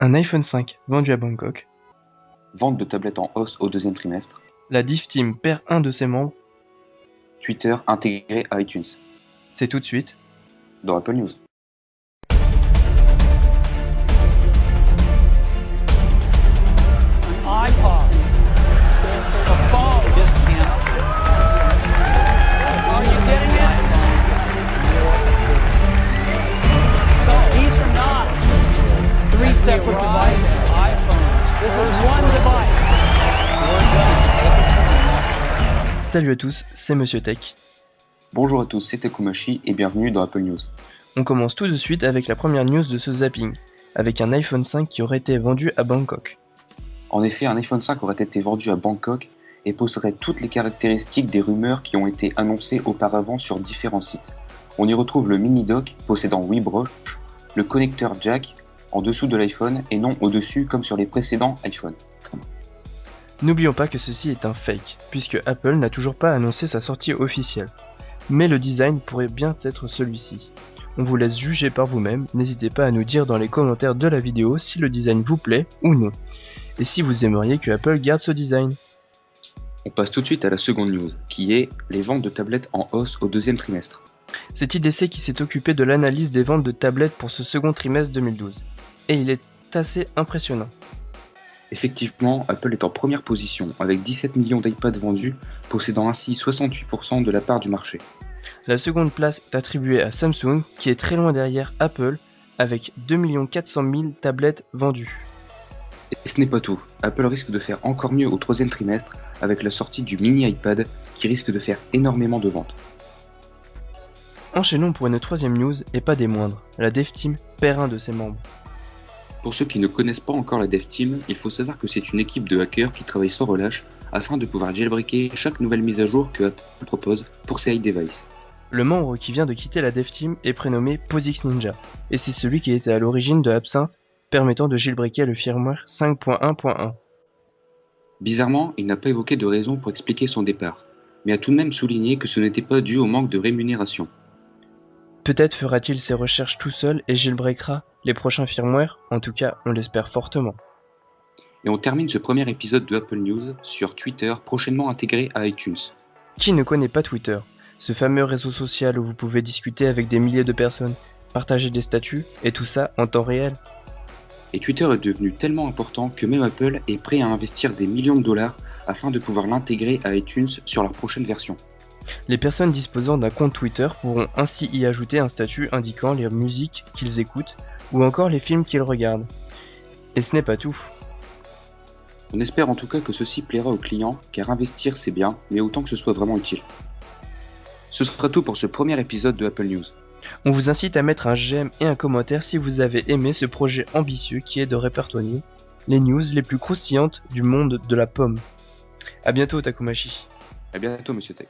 Un iPhone 5 vendu à Bangkok. Vente de tablettes en hausse au deuxième trimestre. La Div Team perd un de ses membres. Twitter intégré à iTunes. C'est tout de suite dans Apple News. iPod, a phone, just can't. Are you kidding me? So these are not three separate devices. iPhones. This is one device. Salut à tous, c'est Monsieur Tech. Bonjour à tous, c'est Takumashi et bienvenue dans Apple News. On commence tout de suite avec la première news de ce zapping, avec un iPhone 5 qui aurait été vendu à Bangkok. En effet, un iPhone 5 aurait été vendu à Bangkok et posséderait toutes les caractéristiques des rumeurs qui ont été annoncées auparavant sur différents sites. On y retrouve le mini dock possédant 8 broches, le connecteur jack en dessous de l'iPhone et non au-dessus comme sur les précédents iPhones. N'oublions pas que ceci est un fake, puisque Apple n'a toujours pas annoncé sa sortie officielle. Mais le design pourrait bien être celui-ci. On vous laisse juger par vous-même, n'hésitez pas à nous dire dans les commentaires de la vidéo si le design vous plaît ou non. Et si vous aimeriez que Apple garde ce design. On passe tout de suite à la seconde news, qui est les ventes de tablettes en hausse au deuxième trimestre. C'est IDC qui s'est occupé de l'analyse des ventes de tablettes pour ce second trimestre 2012. Et il est assez impressionnant. Effectivement, Apple est en première position, avec 17 millions d'iPads vendus, possédant ainsi 68% de la part du marché. La seconde place est attribuée à Samsung, qui est très loin derrière Apple, avec 2 400 000 tablettes vendues. Et ce n'est pas tout, Apple risque de faire encore mieux au troisième trimestre, avec la sortie du mini iPad, qui risque de faire énormément de ventes. Enchaînons pour une troisième news, et pas des moindres, la Dev Team perd un de ses membres. Pour ceux qui ne connaissent pas encore la Dev Team, il faut savoir que c'est une équipe de hackers qui travaille sans relâche afin de pouvoir jailbreaker chaque nouvelle mise à jour que Apple propose pour ses iDevices. Le membre qui vient de quitter la Dev Team est prénommé POSIX Ninja, et c'est celui qui était à l'origine de Absinthe, permettant de jailbreaker le firmware 5.1.1. Bizarrement, il n'a pas évoqué de raison pour expliquer son départ, mais a tout de même souligné que ce n'était pas dû au manque de rémunération. Peut-être fera-t-il ses recherches tout seul et jailbreakera les prochains firmware, en tout cas on l'espère fortement. Et on termine ce premier épisode de Apple News sur Twitter, prochainement intégré à iTunes. Qui ne connaît pas Twitter, ce fameux réseau social où vous pouvez discuter avec des milliers de personnes, partager des statuts, et tout ça en temps réel. Et Twitter est devenu tellement important que même Apple est prêt à investir des millions de dollars afin de pouvoir l'intégrer à iTunes sur leur prochaine version. Les personnes disposant d'un compte Twitter pourront ainsi y ajouter un statut indiquant les musiques qu'ils écoutent ou encore les films qu'ils regardent. Et ce n'est pas tout. On espère en tout cas que ceci plaira aux clients, car investir c'est bien, mais autant que ce soit vraiment utile. Ce sera tout pour ce premier épisode de Apple News. On vous incite à mettre un j'aime et un commentaire si vous avez aimé ce projet ambitieux qui est de répertorier les news les plus croustillantes du monde de la pomme. A bientôt Takumashi. A bientôt Monsieur Tech.